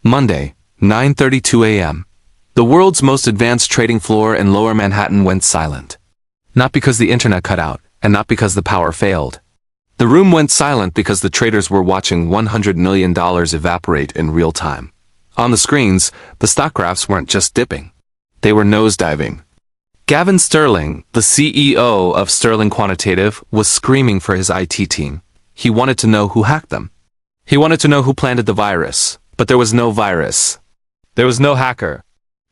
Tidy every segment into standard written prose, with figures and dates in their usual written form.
Monday, 9:32 a.m. The world's most advanced trading floor in Lower Manhattan went silent. Not because the internet cut out, and not because the power failed. The room went silent because the traders were watching $100 million evaporate in real time. On the screens, the stock graphs weren't just dipping. They were nosediving. Gavin Sterling, the CEO of Sterling Quantitative, was screaming for his IT team. He wanted to know who hacked them. He wanted to know who planted the virus. But there was no virus. There was no hacker.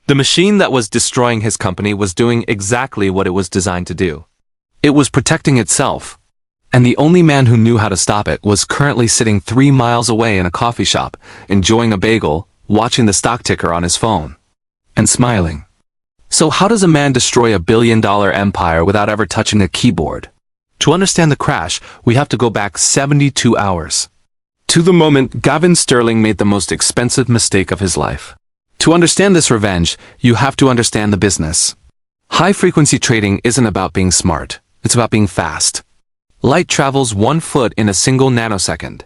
The machine that was destroying his company was doing exactly what it was designed to do. It was protecting itself. And the only man who knew how to stop it was currently sitting 3 miles away in a coffee shop, enjoying a bagel, watching the stock ticker on his phone, and smiling. So how does a man destroy a billion-dollar empire without ever touching a keyboard? To understand the crash, we have to go back 72 hours. To the moment Gavin Sterling made the most expensive mistake of his life. To understand this revenge, you have to understand the business. High-frequency trading isn't about being smart. It's about being fast. Light travels 1 foot in a single nanosecond.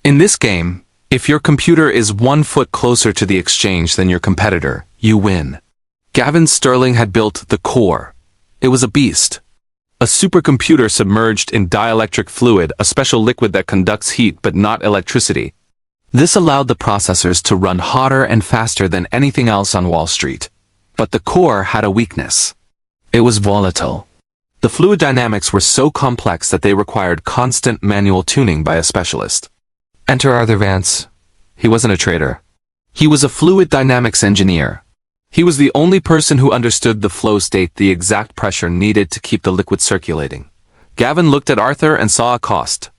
In this game, if your computer is 1 foot closer to the exchange than your competitor, you win. Gavin Sterling had built the core. It was a beast. A supercomputer submerged in dielectric fluid, a special liquid that conducts heat but not electricity. This allowed the processors to run hotter and faster than anything else on Wall Street. But the core had a weakness. It was volatile. The fluid dynamics were so complex that they required constant manual tuning by a specialist. Enter Arthur Vance. He wasn't a trader. He was a fluid dynamics engineer. He was the only person who understood the flow state, the exact pressure needed to keep the liquid circulating. Gavin looked at Arthur and saw a cost.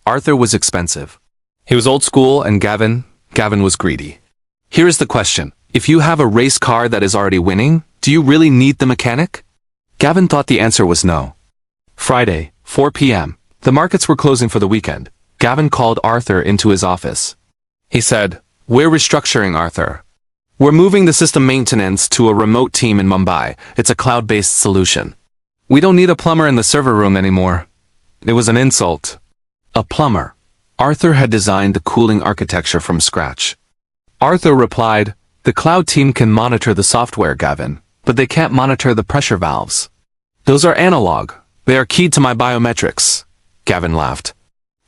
Arthur was expensive. He was old school, and Gavin was greedy. Here is the question. If you have a race car that is already winning, do you really need the mechanic? Gavin thought the answer was no. Friday, 4 p.m. The markets were closing for the weekend. Gavin called Arthur into his office. He said, "We're restructuring, Arthur. We're moving the system maintenance to a remote team in Mumbai. It's a cloud-based solution. We don't need a plumber in the server room anymore." It was an insult. A plumber. Arthur had designed the cooling architecture from scratch. Arthur replied, "The cloud team can monitor the software, Gavin, but they can't monitor the pressure valves. Those are analog. They are keyed to my biometrics." Gavin laughed.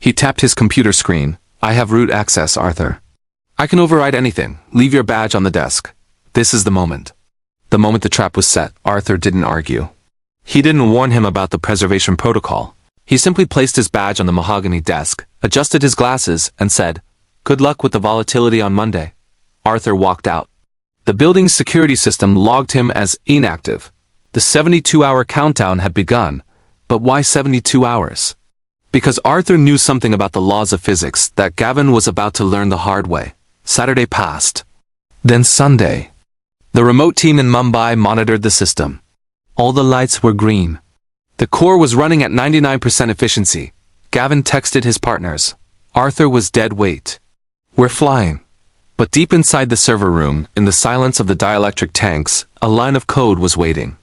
He tapped his computer screen. "I have root access, Arthur. I can override anything. Leave your badge on the desk. This is the moment." The moment the trap was set, Arthur didn't argue. He didn't warn him about the preservation protocol. He simply placed his badge on the mahogany desk, adjusted his glasses, and said, "Good luck with the volatility on Monday." Arthur walked out. The building's security system logged him as inactive. The 72-hour countdown had begun. But why 72 hours? Because Arthur knew something about the laws of physics that Gavin was about to learn the hard way. Saturday passed. Then Sunday. The remote team in Mumbai monitored the system. All the lights were green. The core was running at 99% efficiency. Gavin texted his partners. Arthur was dead weight. "We're flying." But deep inside the server room, in the silence of the dielectric tanks, a line of code was waiting.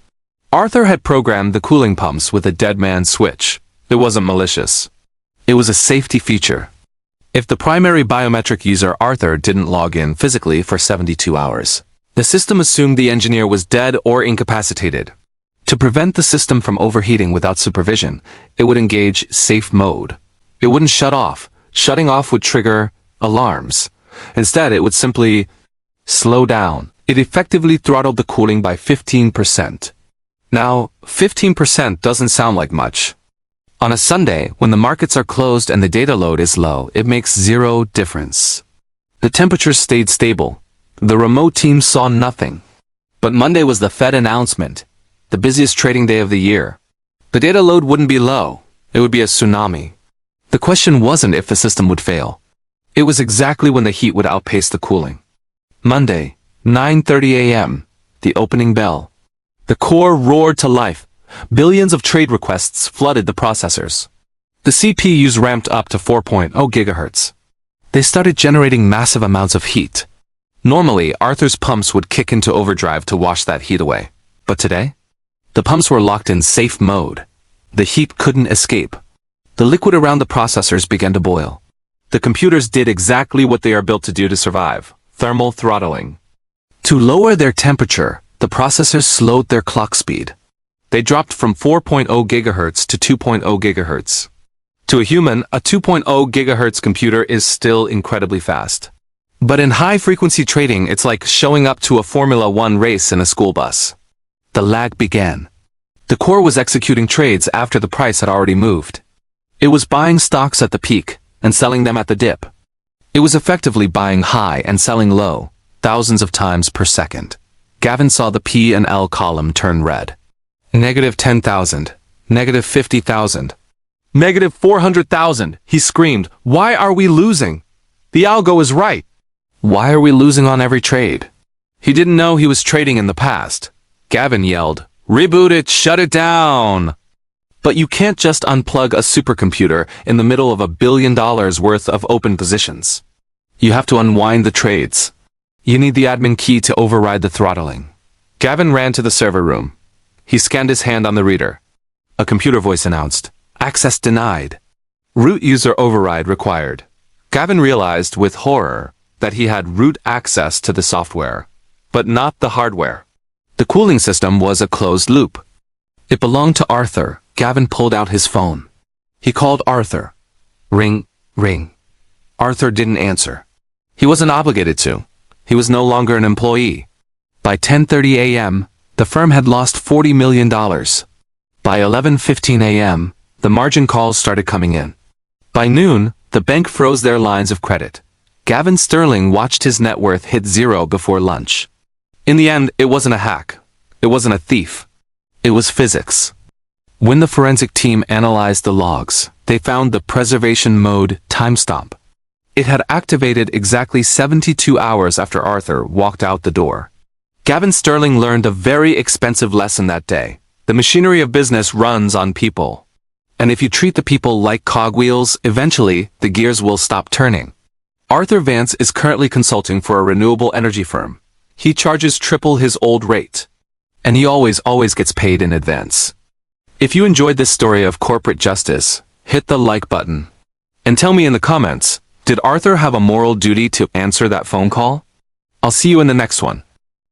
Arthur had programmed the cooling pumps with a dead man's switch. It wasn't malicious. It was a safety feature. If the primary biometric user Arthur didn't log in physically for 72 hours, the system assumed the engineer was dead or incapacitated. To prevent the system from overheating without supervision, it would engage safe mode. It wouldn't shut off. Shutting off would trigger alarms. Instead, it would simply slow down. It effectively throttled the cooling by 15%. Now, 15% doesn't sound like much. On a Sunday, when the markets are closed and the data load is low, it makes zero difference. The temperatures stayed stable. The remote team saw nothing. But Monday was the Fed announcement, the busiest trading day of the year. The data load wouldn't be low. It would be a tsunami. The question wasn't if the system would fail. It was exactly when the heat would outpace the cooling. Monday, 9:30 a.m., the opening bell. The core roared to life. Billions of trade requests flooded the processors. The CPUs ramped up to 4.0 gigahertz. They started generating massive amounts of heat. Normally, Arthur's pumps would kick into overdrive to wash that heat away. But today, the pumps were locked in safe mode. The heat couldn't escape. The liquid around the processors began to boil. The computers did exactly what they are built to do to survive. thermal throttling. To lower their temperature, the processors slowed their clock speed. They dropped from 4.0 GHz to 2.0 GHz. To a human, a 2.0 GHz computer is still incredibly fast. But in high-frequency trading, it's like showing up to a Formula One race in a school bus. The lag began. The core was executing trades after the price had already moved. It was buying stocks at the peak and selling them at the dip. It was effectively buying high and selling low, thousands of times per second. Gavin saw the P and L column turn red. -10,000, -50,000, -400,000. He screamed, "Why are we losing? The algo is right. Why are we losing on every trade?" He didn't know he was trading in the past. Gavin yelled, "Reboot it, shut it down!" But you can't just unplug a supercomputer in the middle of $1 billion worth of open positions. You have to unwind the trades. You need the admin key to override the throttling. Gavin ran to the server room. He scanned his hand on the reader. A computer voice announced, "Access denied. Root user override required." Gavin realized with horror that he had root access to the software, but not the hardware. The cooling system was a closed loop. It belonged to Arthur. Gavin pulled out his phone. He called Arthur. Ring, ring. Arthur didn't answer. He wasn't obligated to. He was no longer an employee. By 10:30 a.m., the firm had lost $40 million. By 11:15 a.m., the margin calls started coming in. By noon, the bank froze their lines of credit. Gavin Sterling watched his net worth hit zero before lunch. In the end, it wasn't a hack. It wasn't a thief. It was physics. When the forensic team analyzed the logs, they found the preservation mode timestamp. It had activated exactly 72 hours after Arthur walked out the door. Gavin Sterling learned a very expensive lesson that day. The machinery of business runs on people. And if you treat the people like cogwheels, eventually the gears will stop turning. Arthur Vance is currently consulting for a renewable energy firm. He charges triple his old rate. And he always gets paid in advance. If you enjoyed this story of corporate justice, hit the like button. And tell me in the comments, did Arthur have a moral duty to answer that phone call? I'll see you in the next one.